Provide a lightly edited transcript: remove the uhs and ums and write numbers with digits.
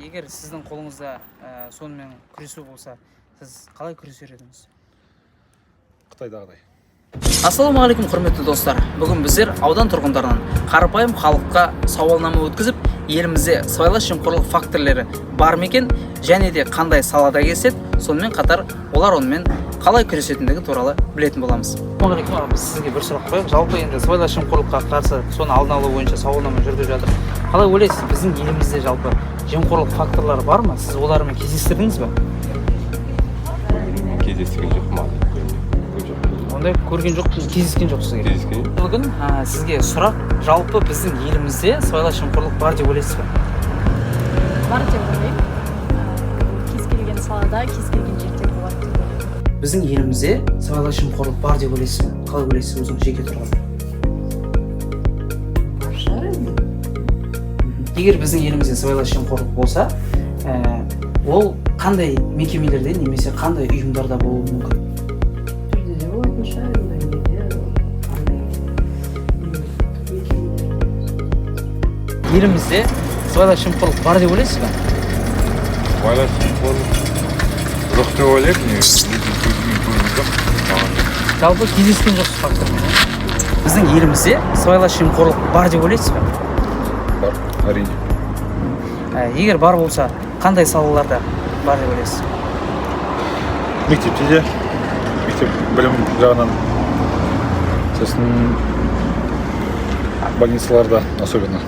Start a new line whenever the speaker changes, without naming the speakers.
егер сіздің қолыңызда сонымен күресу болса, сіз қалай күресер едіңіз?
Қытайдағыдай.
Ассалаумағалейкум құрметті достар. Бүгін біздер аудан тұрғындарынан қарапайым халыққа сауалнама өткізіп, елімізде сыбайлас жемқорлық факторлары бар ма екен және де қандай салада кездеседі, сонымен қатар олар онымен қалай күресетіндігі туралы білетін боламыз. Ассалаумағалейкум, біз сізге бір сұрақ қояйық. Жалпы енді сыбайлас жемқорлыққа қарсы соны алдын алу бойынша сауалнама жүргізіп жатыр. Қалай ойлайсыз, біздің елімізде жалпы жемқорлық факторлары бар ма? Сіз олармен кездестірдіңіз бе?
Кездестірген жоқпын.
Ондай көрген жоқ, кездескен жоқсыз. Бүгін сізге сұрақ, жалпы біздің елімізде сыбайлас жемқорлық бар деп ойлайсыз ба?
Бар деп ойлаймын. Кез келген салада, кез келген жерде болады деп ойлаймын.
Біздің елімізде сыбайлас жемқорлық бар деп ойлайсыз ба? Қалай ойлайсыз өзіңіз жеке тұрғанда?
Бар шығар енді.
Егер біздің елімізде сыбайлас жемқорлық болса, ол қандай мекемелерде немесе қандай ұйымдарда болуы мүмкін?
Бірде болатын шығар,
Елімізде сыбайлас жемқорлық бар деп ойлайсыз ба?
Сыбайлас жемқорлық жоқ деп ойлаймын.
Жалпы кездескен жоқсыз фактормен. Біздің елімізде сыбайлас жемқорлық бар деп ойлайсыз ба?
Бар, әрине.
Егер бар болса, қандай салаларда бар деп ойлайсыз?
Мектепте де, мектеп білім жағынан, сосын больницаларда особенно.